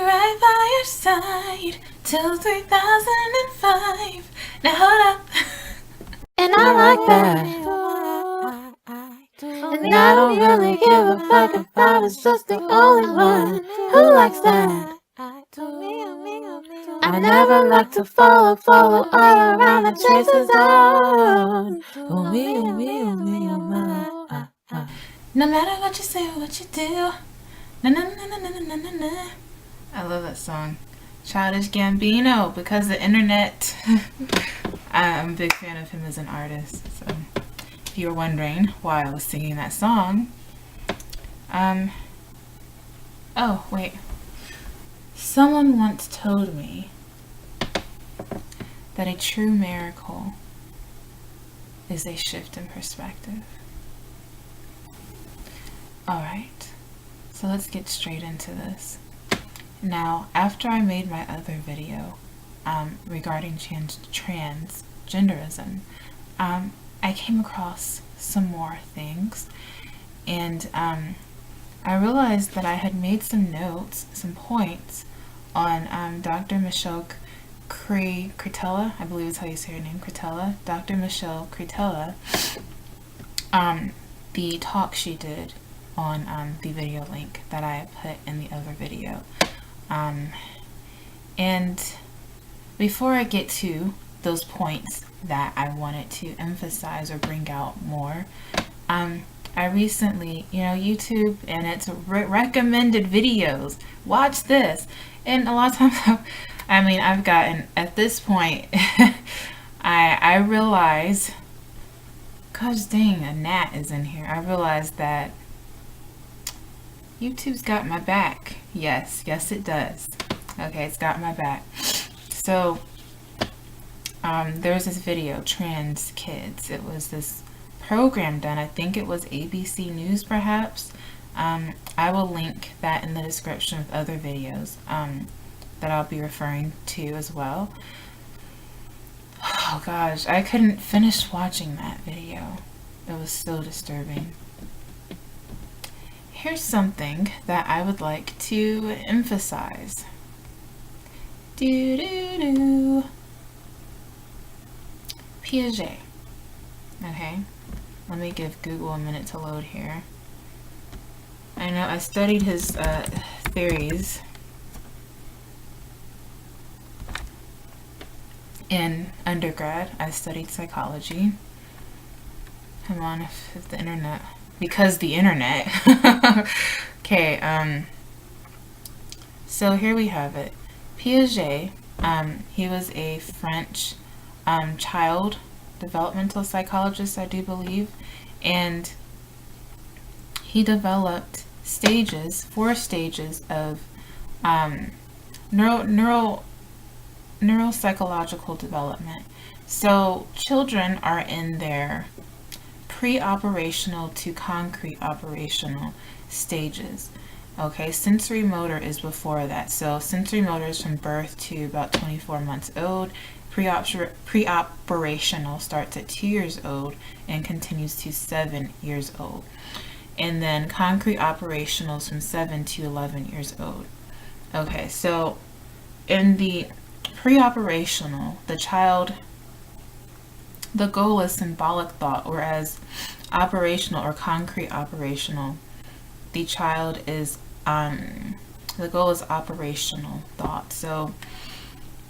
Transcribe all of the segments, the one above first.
right by your side till 3005. Now hold up. And I like that. And I don't really give a fuck if I was just the only one who likes that. I never like to follow all around the traces zone. Oh me, oh me, oh me, oh my. No matter what you say or what you do. Na na na na na na na na. I love that song. Childish Gambino, because the internet. I'm a big fan of him as an artist. So if you were wondering why I was singing that song, oh wait, someone once told me that a true miracle is a shift in perspective. Alright, so let's get straight into this. Now, after I made my other video regarding transgenderism, I came across some more things, and I realized that I had made some notes, some points on Dr. Michelle Cretella, I believe is how you say her name, Cretella, Dr. Michelle Cretella, the talk she did on the video link that I put in the other video. And before I get to those points that I wanted to emphasize or bring out more, I recently, YouTube and its recommended videos, watch this, and a lot of times, I've gotten, at this point, I realize, gosh dang, a gnat is in here. I realize that YouTube's got my back. Yes, it does. Okay, it's got my back. So, there was this video, Trans Kids. It was this program done, I think it was ABC News perhaps. I will link that in the description with other videos that I'll be referring to as well. Oh gosh, I couldn't finish watching that video. It was so disturbing. Here's something that I would like to emphasize. Piaget. Okay, let me give Google a minute to load here. I know I studied his theories in undergrad. I studied psychology. Come on, if the internet, because the internet. Okay, so here we have it. Piaget, he was a French child developmental psychologist, I do believe, and he developed four stages of neuropsychological development. So children are in their pre-operational to concrete operational stages. Okay, sensory motor is before that. So sensory motor is from birth to about 24 months old. Pre-operational starts at 2 years old and continues to 7 years old. And then concrete operational is from 7 to 11 years old. Okay, so in the pre-operational, the goal is symbolic thought, whereas operational or concrete operational, the child is the goal is operational thought. So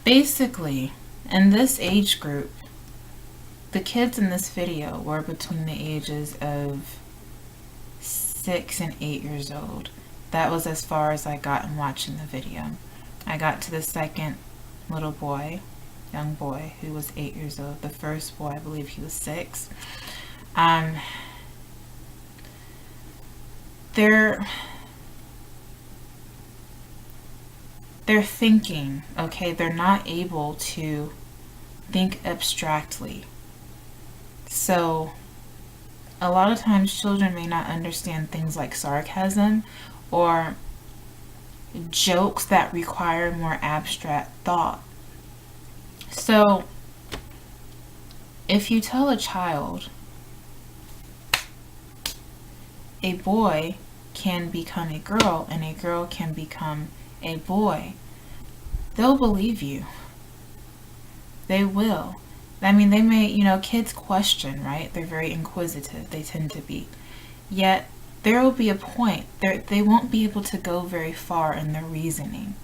basically, in this age group, the kids in this video were between the ages of 6 and 8 years old. That was as far as I got in watching the video. I got to the second little boy, young boy, who was 8 years old. The first boy, I believe he was 6. They're thinking, okay, they're not able to think abstractly. So a lot of times children may not understand things like sarcasm or jokes that require more abstract thought. So if you tell a child a boy can become a girl and a girl can become a boy, they'll believe you. They will. I mean, they may, kids question, right? They're very inquisitive. They tend to be. Yet, there will be a point. They won't be able to go very far in their reasoning.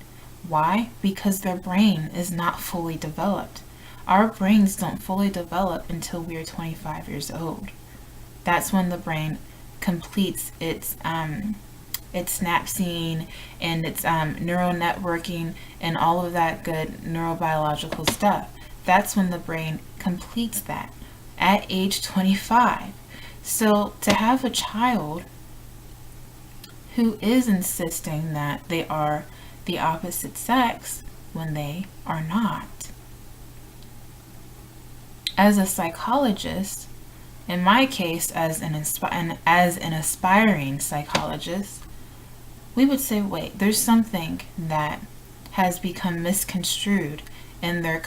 Why? Because their brain is not fully developed. Our brains don't fully develop until we are 25 years old. That's when the brain completes its synapsing and its neural networking and all of that good neurobiological stuff. That's when the brain completes that at age 25. So to have a child who is insisting that they are the opposite sex when they are not. As a psychologist, in my case, as an aspiring psychologist, we would say, wait, there's something that has become misconstrued in their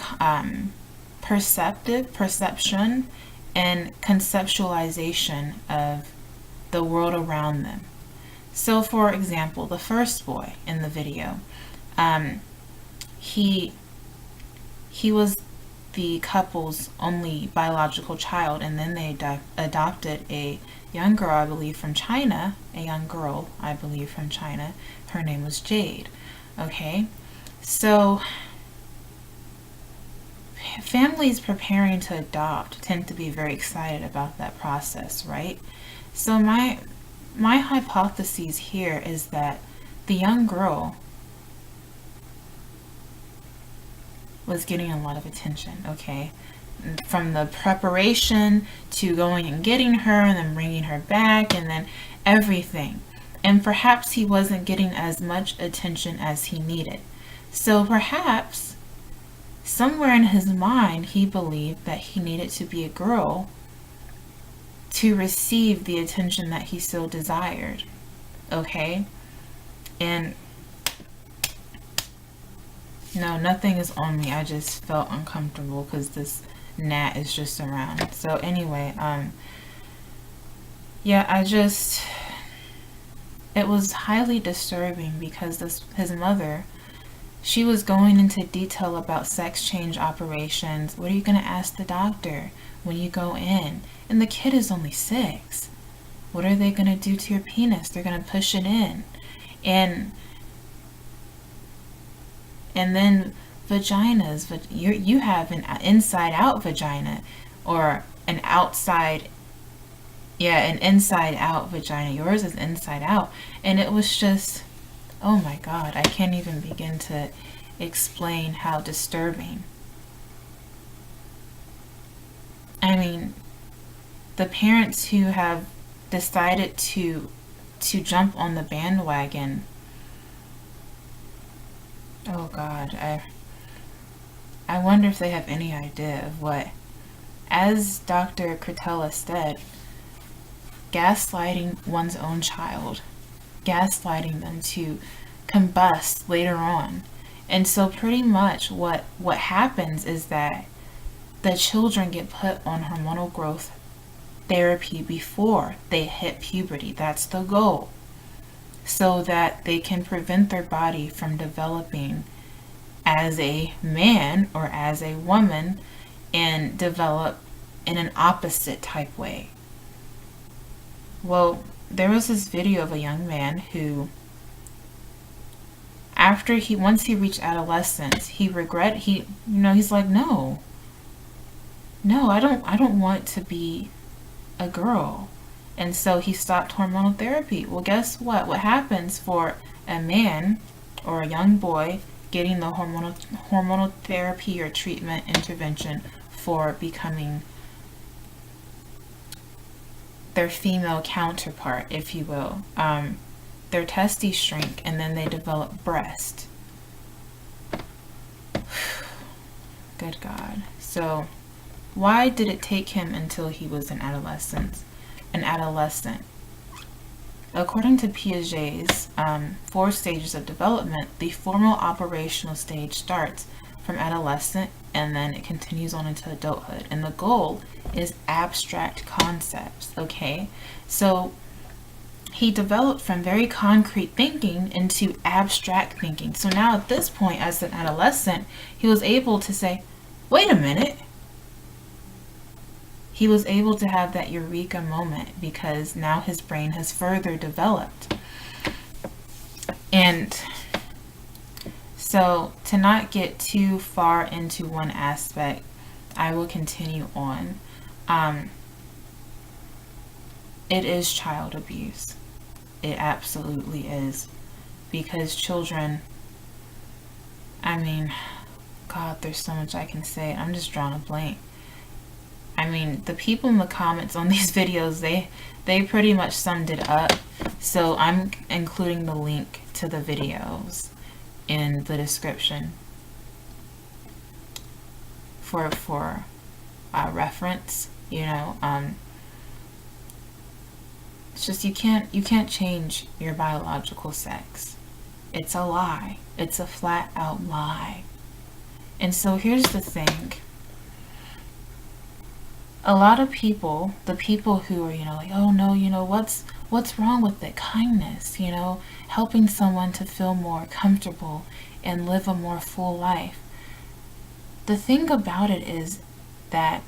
perception and conceptualization of the world around them. So, for example, the first boy in the video, he was the couple's only biological child, and then they adopted a young girl, I believe, from China. Her name was Jade. Okay, so families preparing to adopt tend to be very excited about that process, right? So my hypothesis here is that the young girl was getting a lot of attention, okay? From the preparation to going and getting her and then bringing her back and then everything. And perhaps he wasn't getting as much attention as he needed. So perhaps somewhere in his mind he believed that he needed to be a girl to receive the attention that he so desired, okay? And no, nothing is on me. I just felt uncomfortable because this gnat is just around. So anyway, yeah, it was highly disturbing because his mother, she was going into detail about sex change operations. What are you going to ask the doctor when you go in? And the kid is only 6. What are they going to do to your penis? They're going to push it in. And then vaginas, you have an inside-out vagina or an inside-out vagina. Yours is inside-out. And it was just, oh my God, I can't even begin to explain how disturbing. I mean, the parents who have decided to jump on the bandwagon, oh God, I wonder if they have any idea of what, as Dr. Cretella said, gaslighting one's own child, gaslighting them to combust later on. And so pretty much what happens is that the children get put on hormonal growth therapy before they hit puberty. That's the goal, so that they can prevent their body from developing as a man or as a woman and develop in an opposite type way. Well, there was this video of a young man who, once he reached adolescence, he's like, no, I don't want to be a girl. And so he stopped hormonal therapy. Well, guess what? What happens for a man or a young boy getting the hormonal therapy or treatment intervention for becoming their female counterpart, if you will? Their testes shrink and then they develop breast. Good God. So why did it take him until he was an adolescent? According to Piaget's 4 stages of development, the formal operational stage starts from adolescent and then it continues on into adulthood. And the goal is abstract concepts, okay? So he developed from very concrete thinking into abstract thinking. So now at this point, as an adolescent, he was able to say, wait a minute. He was able to have that eureka moment because now his brain has further developed. And so to not get too far into one aspect, I will continue on. It is child abuse. It absolutely is. Because children, I mean, God, there's so much I can say. I'm just drawing a blank. I mean, the people in the comments on these videos, they pretty much summed it up. So I'm including the link to the videos in the description for reference. You know, it's just you can't change your biological sex. It's a lie. It's a flat out lie. And so here's the thing. A lot of people, the people who are, you know, like, oh no, you know, what's wrong with it? Kindness, you know, helping someone to feel more comfortable and live a more full life. The thing about it is that,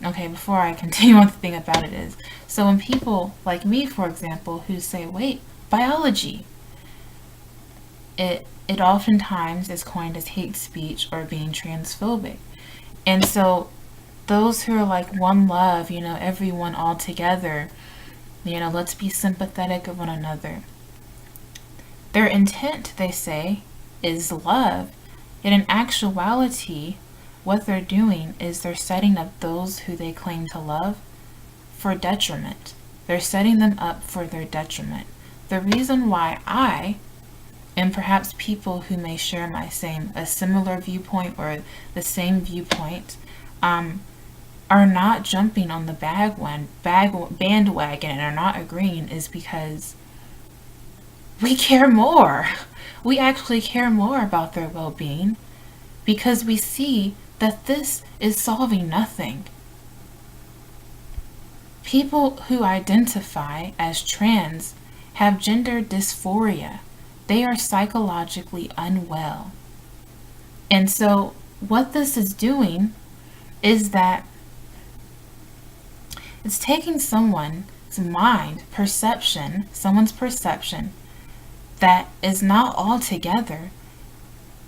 okay, before I continue on, the thing about it is, so when people like me, for example, who say, wait, biology, it oftentimes is coined as hate speech or being transphobic. And so those who are like one love, you know, everyone all together, you know, let's be sympathetic of one another. Their intent, they say, is love. Yet in actuality, what they're doing is they're setting up those who they claim to love for detriment. They're setting them up for their detriment. The reason why I, and perhaps people who may share a similar viewpoint or the same viewpoint, are not jumping on the bandwagon and are not agreeing is because we care more. We actually care more about their well-being because we see that this is solving nothing. People who identify as trans have gender dysphoria. They are psychologically unwell. And so what this is doing is that it's taking someone's mind, someone's perception that is not all together,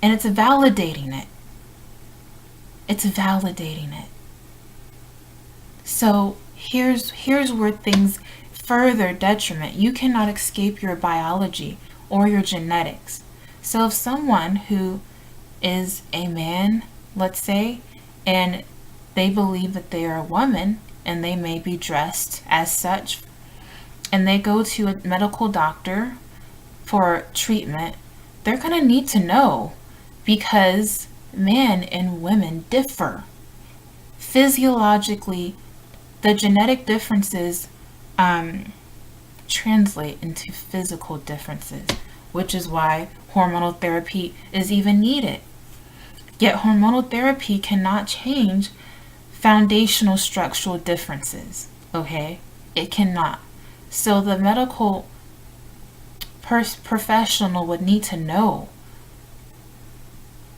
and it's validating it. It's validating it. So here's where things further detriment. You cannot escape your biology or your genetics. So if someone who is a man, let's say, and they believe that they are a woman, and they may be dressed as such, and they go to a medical doctor for treatment, they're going to need to know because men and women differ. Physiologically, the genetic differences translate into physical differences, which is why hormonal therapy is even needed. Yet hormonal therapy cannot change foundational structural differences, okay? It cannot. So the medical professional would need to know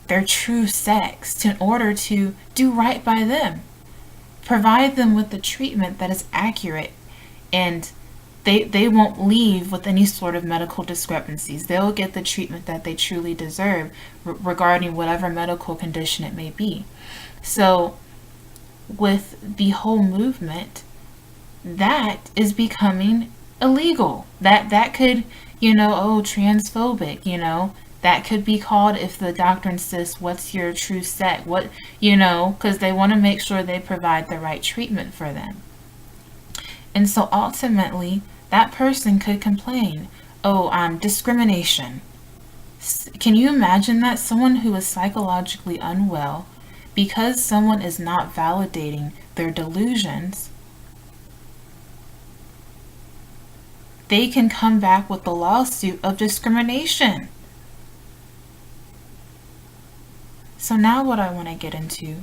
their true sex in order to do right by them. Provide them with the treatment that is accurate, and they won't leave with any sort of medical discrepancies. They'll get the treatment that they truly deserve regarding whatever medical condition it may be. So with the whole movement, that is becoming illegal. That could, transphobic, that could be called if the doctor insists, what's your true sex? What, because they want to make sure they provide the right treatment for them. And so ultimately, that person could complain, discrimination. Can you imagine that? Someone who is psychologically unwell, because someone is not validating their delusions, they can come back with a lawsuit of discrimination. So now what I want to get into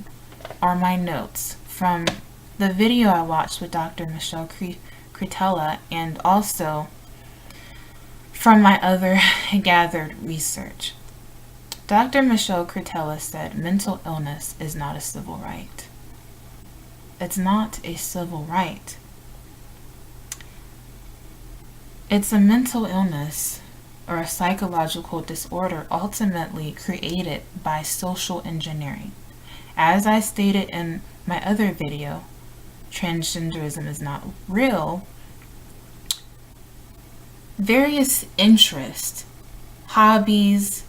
are my notes from the video I watched with Dr. Michelle Cretella, and also from my other gathered research. Dr. Michelle Curtella said mental illness is not a civil right. It's not a civil right. It's a mental illness or a psychological disorder ultimately created by social engineering. As I stated in my other video, transgenderism is not real. Various interests, hobbies,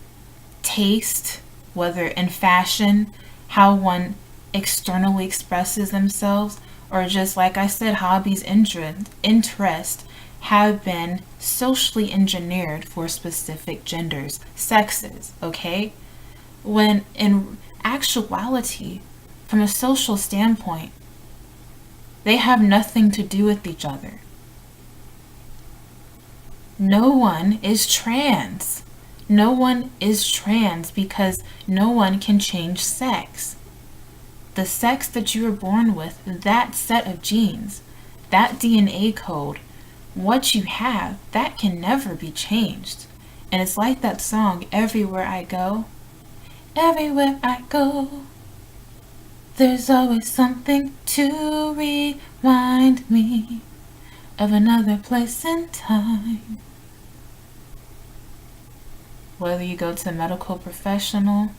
taste, whether in fashion, how one externally expresses themselves, or just like I said, hobbies, interest have been socially engineered for specific genders, sexes, okay? When in actuality, from a social standpoint, they have nothing to do with each other. No one is trans. No one is trans because no one can change sex. The sex that you were born with, that set of genes, that DNA code, what you have, that can never be changed. And it's like that song, Everywhere I Go. Everywhere I go, there's always something to remind me of another place and time. Whether you go to a medical professional,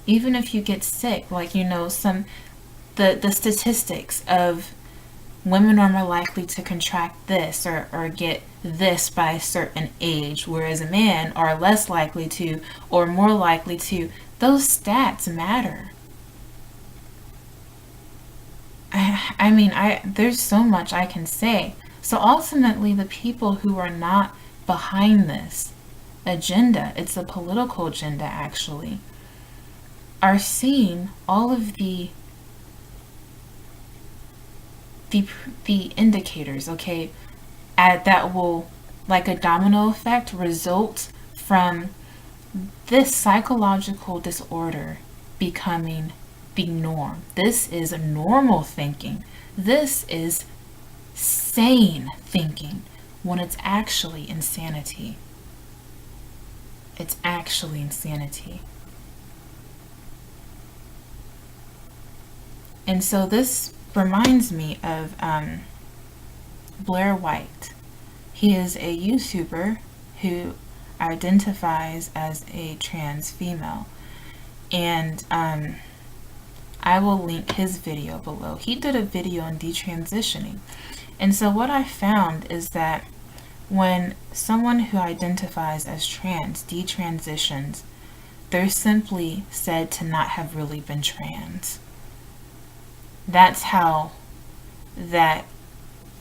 even if you get sick, like, you know, the statistics of women are more likely to contract this or get this by a certain age, whereas a man are less likely to or more likely to. Those stats matter. I mean, there's so much I can say. So ultimately, the people who are not behind this agenda, it's a political agenda actually, are seeing all of the indicators, okay, that will, like a domino effect, result from this psychological disorder becoming the norm. This is normal thinking. This is sane thinking when it's actually insanity. It's actually insanity. And so this reminds me of Blair White. He is a YouTuber who identifies as a trans female. And I will link his video below. He did a video on detransitioning. And so what I found is that when someone who identifies as trans detransitions, they're simply said to not have really been trans. That's how that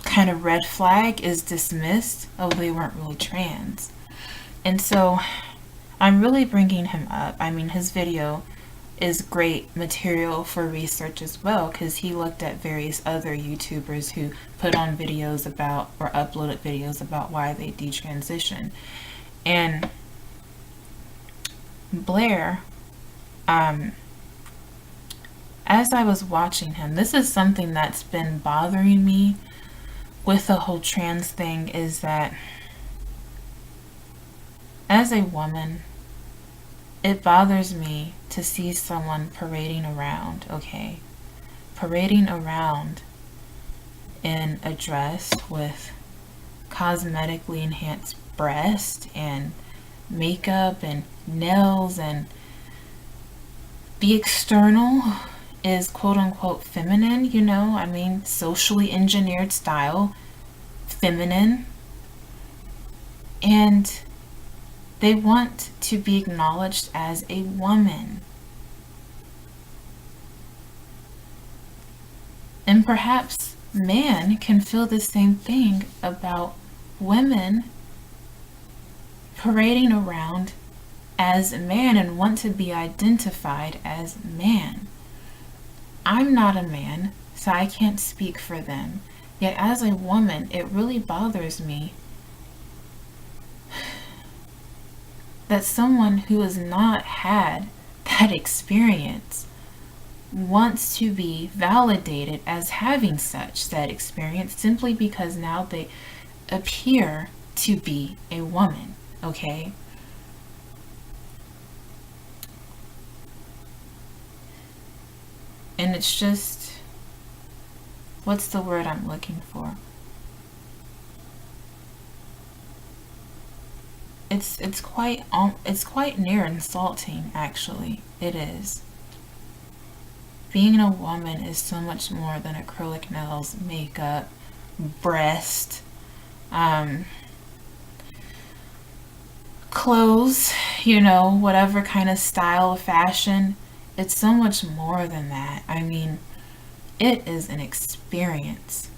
kind of red flag is dismissed. Oh, they weren't really trans. And so I'm really bringing him up. I mean, his video is great material for research as well, because he looked at various other YouTubers who put on videos about or uploaded videos about why they detransition. And Blair, as I was watching him, this is something that's been bothering me with the whole trans thing, is that as a woman, it bothers me to see someone parading around, okay? Parading around in a dress with cosmetically enhanced breasts and makeup and nails, and the external is quote unquote feminine, you know, I mean, socially engineered style, feminine. And they want to be acknowledged as a woman. And perhaps man can feel the same thing about women parading around as a man and want to be identified as man. I'm not a man, so I can't speak for them. Yet as a woman, it really bothers me that someone who has not had that experience wants to be validated as having such said experience simply because now they appear to be a woman, okay? And it's just, what's the word I'm looking for? It's quite near insulting, actually. It is. Being a woman is so much more than acrylic nails, makeup, breast, clothes, whatever kind of style of fashion. It's so much more than that. I mean, it is an experience.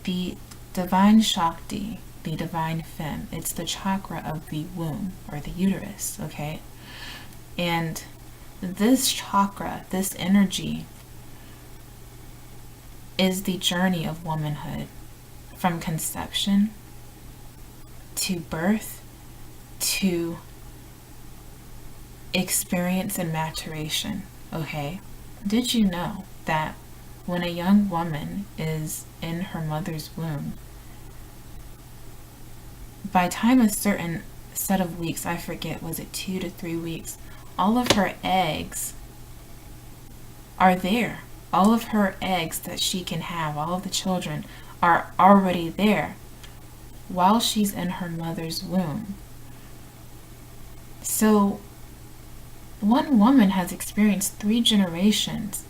The divine Shakti, the divine femme, it's the chakra of the womb or the uterus, okay? And this chakra, this energy, is the journey of womanhood from conception to birth to experience and maturation, okay? Did you know that when a young woman is in her mother's womb, by time a certain set of weeks, I forget, was it 2 to 3 weeks, all of her eggs are there. All of her eggs that she can have, all of the children are already there while she's in her mother's womb. So one woman has experienced 3 generations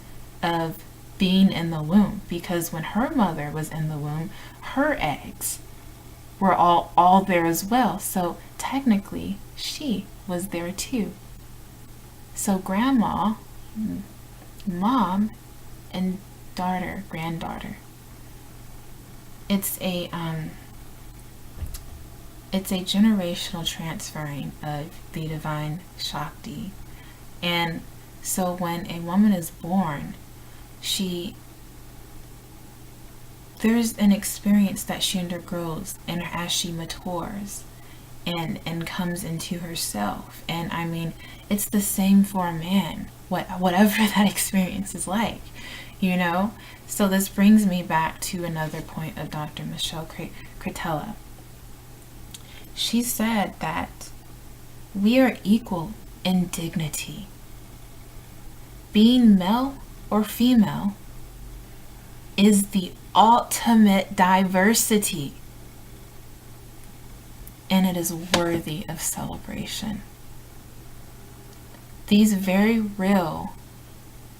of being in the womb, because when her mother was in the womb, her eggs were all there as well. So technically, she was there too. So grandma, mom, and daughter, granddaughter. It's a generational transferring of the divine Shakti. And so when a woman is born, there's an experience that she undergoes, and as she matures and comes into herself. And I mean, it's the same for a man, whatever that experience is like, So this brings me back to another point of Dr. Michelle Cretella. She said that we are equal in dignity. Being male or female is the ultimate diversity, and it is worthy of celebration. These very real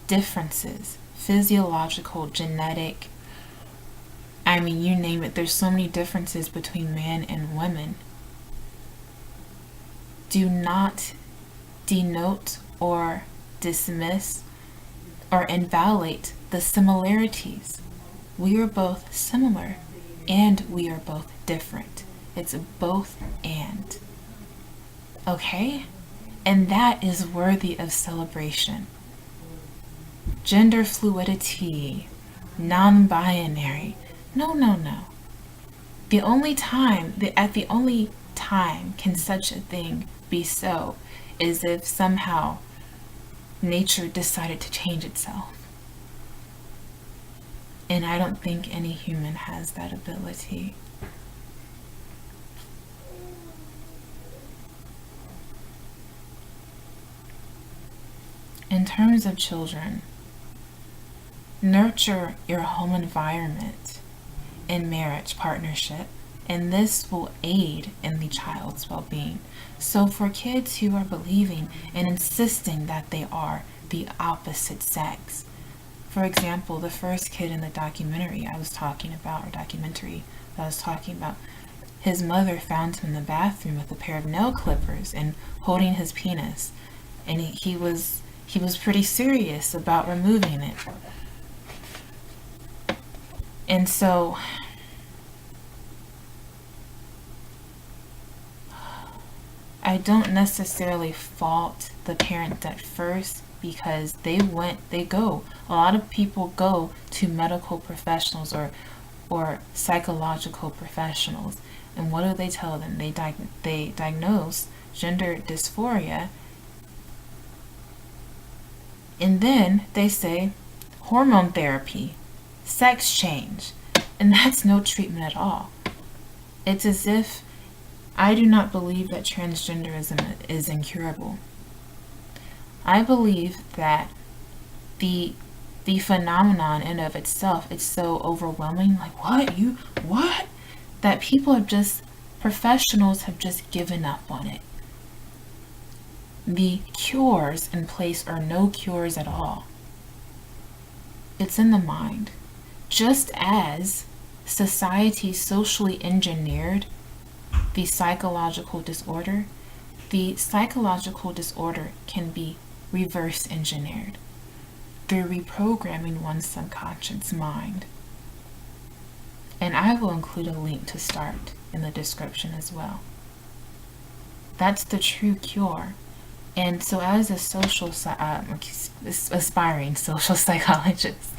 differences, physiological, genetic, I mean, you name it, there's so many differences between men and women, do not denote or dismiss or invalidate the similarities. We are both similar and we are both different. It's both and. Okay? And that is worthy of celebration. Gender fluidity, non-binary. No. The only time can such a thing be so is if somehow nature decided to change itself. And I don't think any human has that ability. In terms of children, nurture your home environment in marriage partnership, and this will aid in the child's well-being. So for kids who are believing and insisting that they are the opposite sex, for example, the first kid in the documentary I was talking about, his mother found him in the bathroom with a pair of nail clippers and holding his penis, and he was pretty serious about removing it. And so I don't necessarily fault the parent at first, because a lot of people go to medical professionals or psychological professionals, and what do they tell them? They diagnose gender dysphoria, and then they say hormone therapy, sex change, And that's no treatment at all. It's as if I do not believe that transgenderism is incurable. I believe that the phenomenon in of itself, it's so overwhelming. Like, what? That people have just, professionals have just given up on it. The cures in place are no cures at all. It's in the mind. Just as society socially engineered the psychological disorder can be reverse engineered through reprogramming one's subconscious mind. And I will include a link to start in the description as well. That's the true cure. And so as a aspiring social psychologist,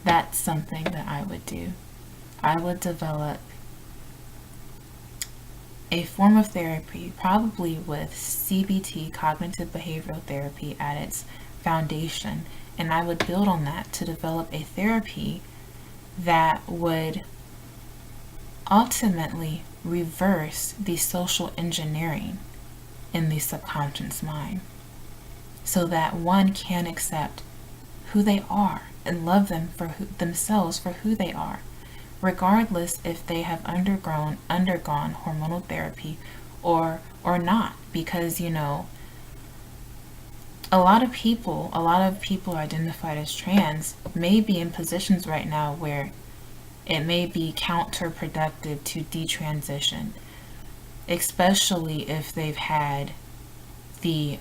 that's something that I would do. I would develop a form of therapy, probably with CBT, cognitive behavioral therapy, at its foundation, and I would build on that to develop a therapy that would ultimately reverse the social engineering in the subconscious mind, so that one can accept who they are and love them for themselves for who they are, regardless if they have undergone hormonal therapy or not. Because, you know, a lot of people identified as trans may be in positions right now where it may be counterproductive to detransition, especially if they've had the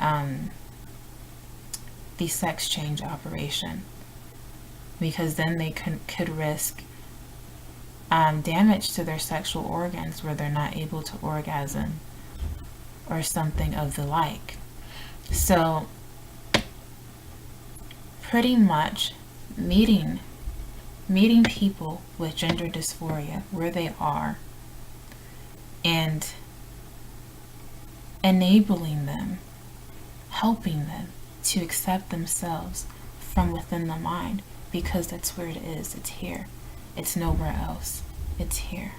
sex change operation, because then they could risk damage to their sexual organs where they're not able to orgasm or something of the like. So pretty much meeting people with gender dysphoria where they are and enabling them, helping them to accept themselves from within the mind, because that's where it is. It's here. It's nowhere else. It's here.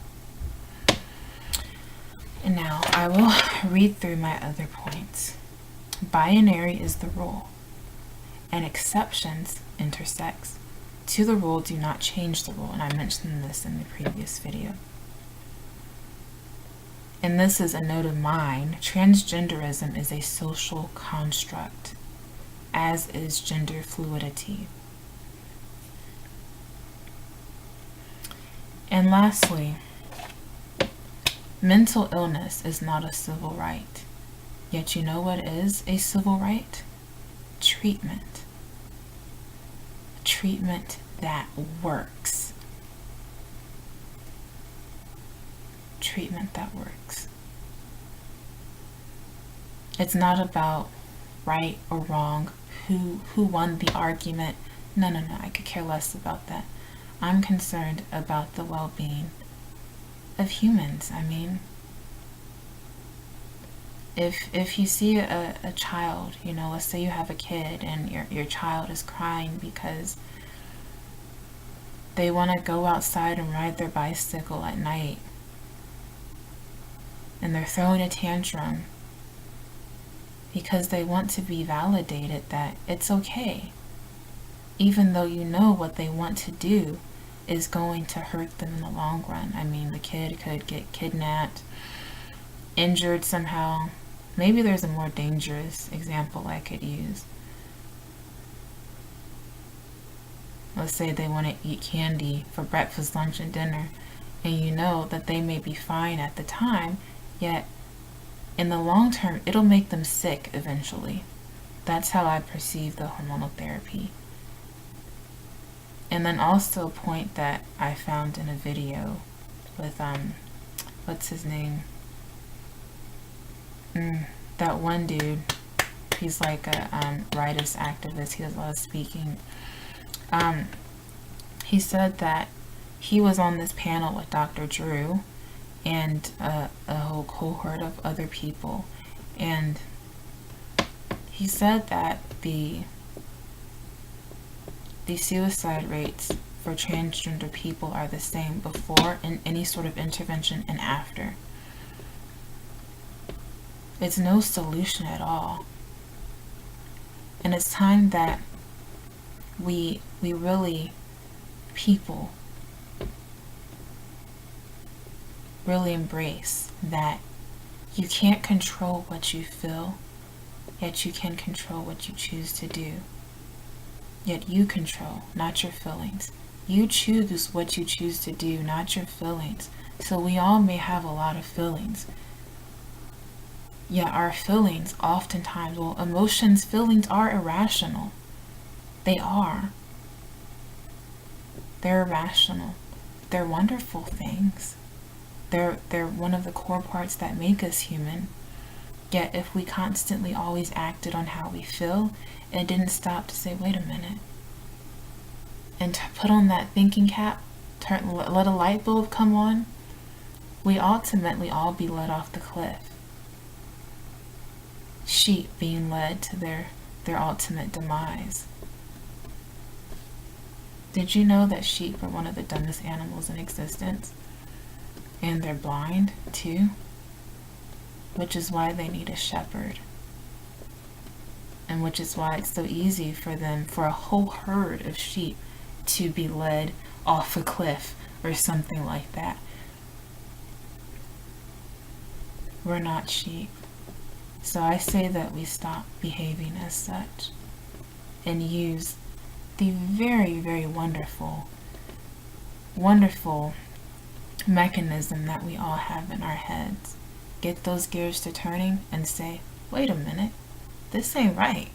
And now I will read through my other points. Binary is the rule, and exceptions, intersex, to the rule do not change the rule. And I mentioned this in the previous video. And this is a note of mine. Transgenderism is a social construct, as is gender fluidity. And lastly, mental illness is not a civil right. Yet you know what is a civil right? Treatment. Treatment that works. Treatment that works. It's not about right or wrong, who won the argument. No, I could care less about that. I'm concerned about the well-being of humans. I mean, if you see a child, you know, let's say you have a kid and your child is crying because they want to go outside and ride their bicycle at night, and they're throwing a tantrum because they want to be validated that it's okay, even though you know what they want to do is going to hurt them in the long run. I mean, the kid could get kidnapped, injured somehow. Maybe there's a more dangerous example I could use. Let's say they want to eat candy for breakfast, lunch, and dinner, and you know that they may be fine at the time, yet in the long term, it'll make them sick eventually. That's how I perceive the hormonal therapy. And then also a point that I found in a video with, what's his name? That one dude. He's like a rights activist. He does a lot of speaking. He said that he was on this panel with Dr. Drew and a whole cohort of other people, and he said that the suicide rates for transgender people are the same before and any sort of intervention and after. It's no solution at all. And it's time that we really, people, really embrace that you can't control what you feel, yet you can control what you choose to do. Yet you control, not your feelings. You choose what you choose to do, not your feelings. So we all may have a lot of feelings. Yet our feelings oftentimes, emotions, feelings are irrational. They are. They're irrational. They're wonderful things. They're one of the core parts that make us human. Yet if we constantly always acted on how we feel and didn't stop to say, wait a minute, and to put on that thinking cap, let a light bulb come on, we ultimately all be led off the cliff. Sheep being led to their ultimate demise. Did you know that sheep are one of the dumbest animals in existence? And they're blind too, which is why they need a shepherd. And which is why it's so easy for a whole herd of sheep to be led off a cliff or something like that. We're not sheep. So I say that we stop behaving as such and use the very, very wonderful, wonderful mechanism that we all have in our heads. Get those gears to turning and say, wait a minute, this ain't right.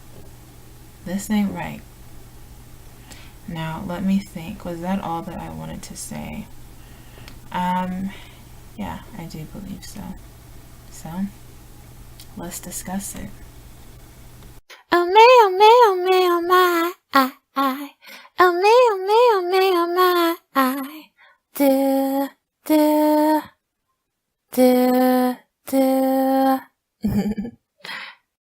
This ain't right. Now, let me think. Was that all that I wanted to say? Yeah, I do believe so. So, let's discuss it. Oh me, oh me, oh me, oh my, I. Oh me, oh me, oh me, oh my, I. Do.